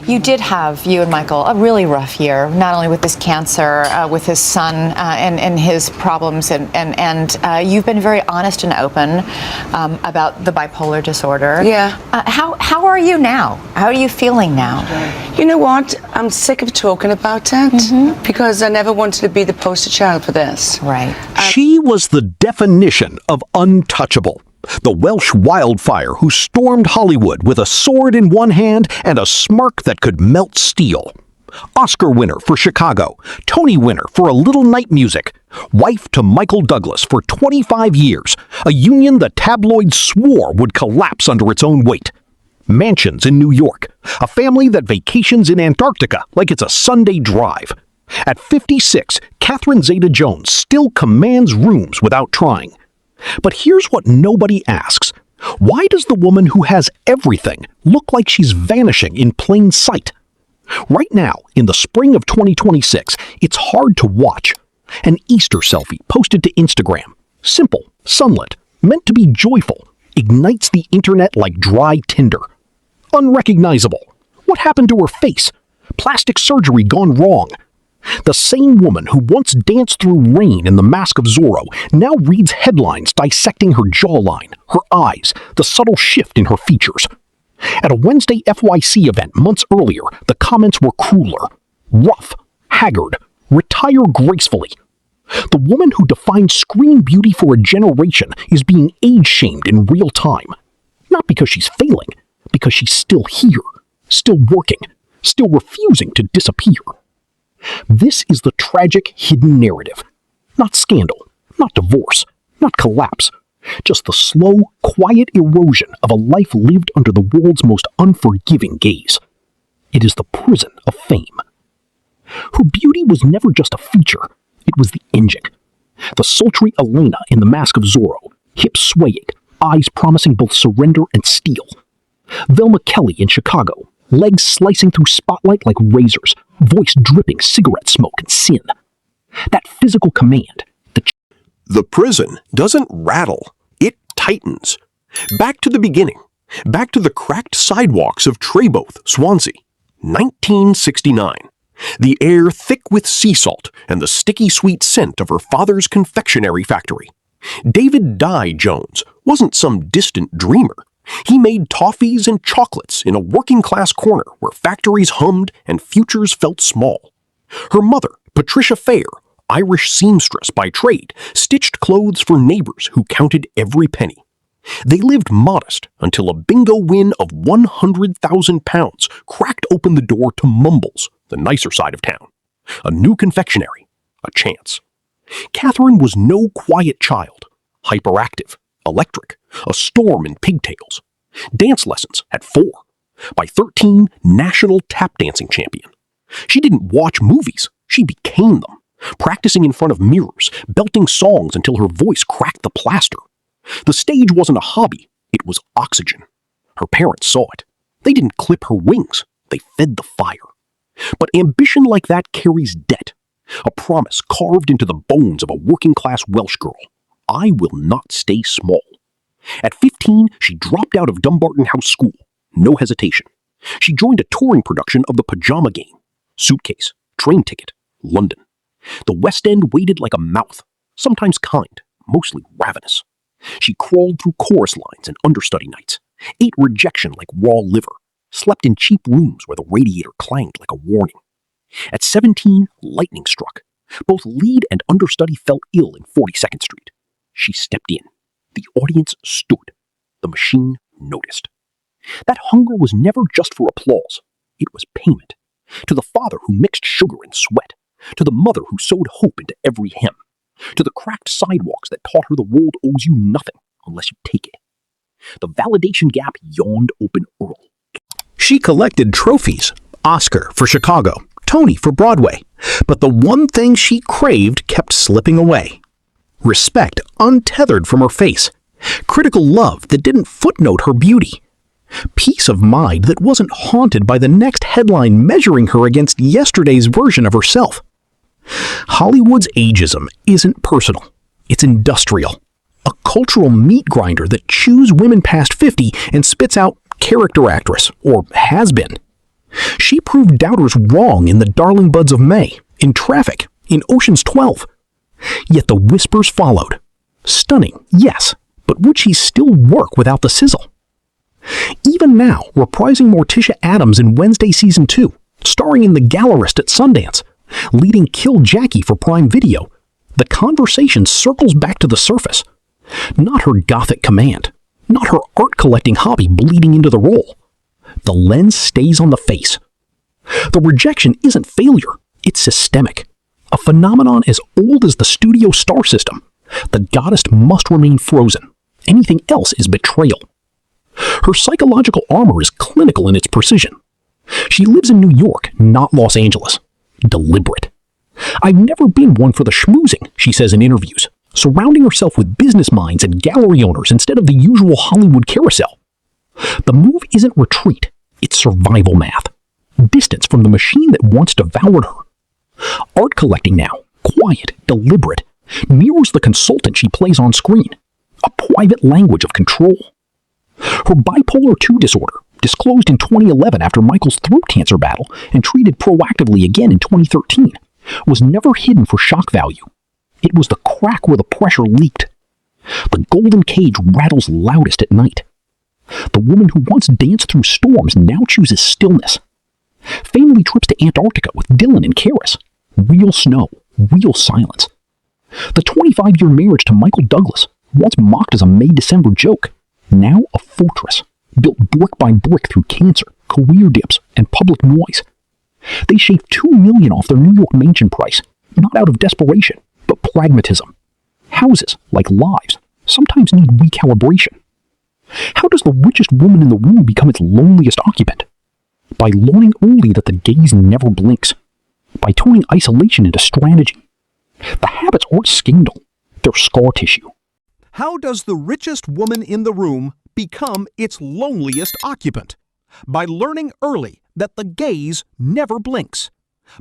You did have, you and Michael, a really rough year, not only with this cancer, with his son and his problems, and you've been very honest and open about the bipolar disorder. Yeah. How are you now? How are you feeling now? You know what? I'm sick of talking about it because I never wanted to be the poster child for this. Right. She was the definition of untouchable. The Welsh wildfire who stormed Hollywood with a sword in one hand and a smirk that could melt steel. Oscar winner for Chicago, Tony winner for A Little Night Music, wife to Michael Douglas for 25 years, a union the tabloids swore would collapse under its own weight. Mansions in New York, a family that vacations in Antarctica like it's a Sunday drive. At 56, Catherine Zeta-Jones still commands rooms without trying. But here's what nobody asks. Why does the woman who has everything look like she's vanishing in plain sight? Right now, in the spring of 2026, it's hard to watch. An Easter selfie posted to Instagram. Simple, sunlit, meant to be joyful, ignites the internet like dry tinder. Unrecognizable. What happened to her face? Plastic surgery gone wrong. The same woman who once danced through rain in The Mask of Zorro now reads headlines dissecting her jawline, her eyes, the subtle shift in her features. At a Wednesday FYC event months earlier, the comments were crueler. Rough, haggard, retire gracefully. The woman who defined screen beauty for a generation is being age-shamed in real time. Not because she's failing, because she's still here, still working, still refusing to disappear. This is the tragic hidden narrative. Not scandal, not divorce, not collapse. Just the slow, quiet erosion of a life lived under the world's most unforgiving gaze. It is the prison of fame. Her beauty was never just a feature, it was the engine. The sultry Elena in The Mask of Zorro, hips swaying, eyes promising both surrender and steel. Velma Kelly in Chicago, legs slicing through spotlight like razors, voice dripping cigarette smoke and sin. That physical command, the prison doesn't rattle, it tightens. Back to the beginning. Back to the cracked sidewalks of Treboth, Swansea. 1969. The air thick with sea salt and the sticky sweet scent of her father's confectionery factory. David Dye Jones wasn't some distant dreamer. He made toffees and chocolates in a working-class corner where factories hummed and futures felt small. Her mother, Patricia Fair, Irish seamstress by trade, stitched clothes for neighbors who counted every penny. They lived modest until a bingo win of £100,000 cracked open the door to Mumbles, the nicer side of town. A new confectionery, a chance. Catherine was no quiet child. Hyperactive, electric, a storm in pigtails. Dance lessons at 4. By 13, national tap dancing champion. She didn't watch movies, she became them. Practicing in front of mirrors, belting songs until her voice cracked the plaster. The stage wasn't a hobby, it was oxygen. Her parents saw it. They didn't clip her wings, they fed the fire. But ambition like that carries debt. A promise carved into the bones of a working-class Welsh girl. I will not stay small. At 15, she dropped out of Dumbarton House School. No hesitation. She joined a touring production of The Pajama Game. Suitcase, train ticket, London. The West End waited like a mouth, sometimes kind, mostly ravenous. She crawled through chorus lines and understudy nights, ate rejection like raw liver, slept in cheap rooms where the radiator clanged like a warning. At 17, lightning struck. Both lead and understudy fell ill in 42nd Street. She stepped in. The audience stood. The machine noticed. That hunger was never just for applause. It was payment. To the father who mixed sugar and sweat. To the mother who sewed hope into every hem. To the cracked sidewalks that taught her the world owes you nothing unless you take it. The validation gap yawned open early. She collected trophies. Oscar for Chicago, Tony for Broadway. But the one thing she craved kept slipping away. Respect untethered from her face. Critical love that didn't footnote her beauty. Peace of mind that wasn't haunted by the next headline measuring her against yesterday's version of herself. Hollywood's ageism isn't personal. It's industrial. A cultural meat grinder that chews women past 50 and spits out character actress, or has been. She proved doubters wrong in the Darling Buds of May, in Traffic, in Ocean's 12. Yet the whispers followed. Stunning, yes, but would she still work without the sizzle? Even now, reprising Morticia Addams in Wednesday Season 2, starring in The Gallerist at Sundance, leading Kill Jackie for Prime Video, the conversation circles back to the surface. Not her gothic command, not her art-collecting hobby bleeding into the role. The lens stays on the face. The rejection isn't failure, it's systemic. A phenomenon as old as the studio star system. The goddess must remain frozen. Anything else is betrayal. Her psychological armor is clinical in its precision. She lives in New York, not Los Angeles. Deliberate. "I've never been one for the schmoozing," she says in interviews, surrounding herself with business minds and gallery owners instead of the usual Hollywood carousel. The move isn't retreat, it's survival math. Distance from the machine that once devoured her. Art collecting now, quiet, deliberate, mirrors the consultant she plays on screen. A private language of control. Her bipolar II disorder, disclosed in 2011 after Michael's throat cancer battle and treated proactively again in 2013, was never hidden for shock value. It was the crack where the pressure leaked. The golden cage rattles loudest at night. The woman who once danced through storms now chooses stillness. Family trips to Antarctica with Dylan and Karis. Real snow, real silence. The 25-year marriage to Michael Douglas, once mocked as a May-December joke, now a fortress, built brick by brick through cancer, career dips, and public noise. They shaved $2 million off their New York mansion price, not out of desperation, but pragmatism. Houses, like lives, sometimes need recalibration. How does the richest woman in the room become its loneliest occupant? By learning early that the gaze never blinks. By turning isolation into strategy. The habits aren't scandal, they're scar tissue. How does the richest woman in the room become its loneliest occupant? By learning early that the gaze never blinks.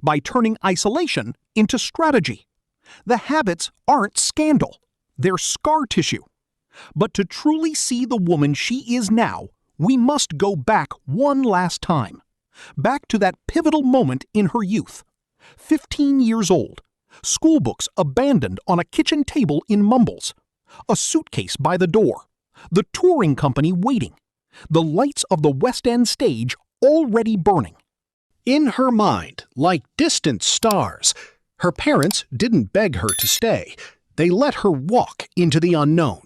By turning isolation into strategy. The habits aren't scandal, they're scar tissue. But to truly see the woman she is now, we must go back one last time. Back to that pivotal moment in her youth. 15 years old. School books abandoned on a kitchen table in Mumbles. A suitcase by the door. The touring company waiting. The lights of the West End stage already burning. In her mind, like distant stars, her parents didn't beg her to stay. They let her walk into the unknown.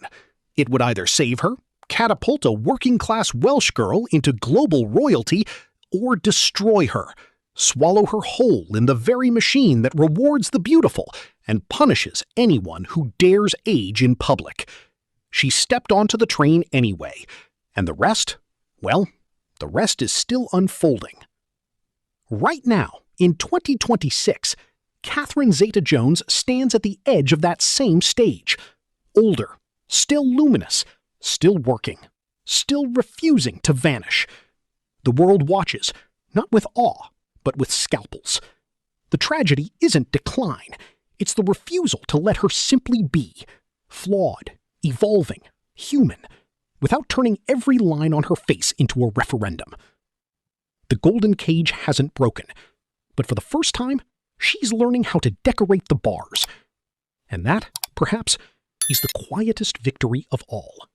It would either save her, catapult a working-class Welsh girl into global royalty, or destroy her, swallow her whole in the very machine that rewards the beautiful and punishes anyone who dares age in public. She stepped onto the train anyway, and the rest, well, the rest is still unfolding. Right now, in 2026, Catherine Zeta-Jones stands at the edge of that same stage. Older, still luminous, still working, still refusing to vanish. The world watches, not with awe, but with scalpels. The tragedy isn't decline, it's the refusal to let her simply be, flawed, evolving, human, without turning every line on her face into a referendum. The golden cage hasn't broken, but for the first time, she's learning how to decorate the bars. And that, perhaps, is the quietest victory of all.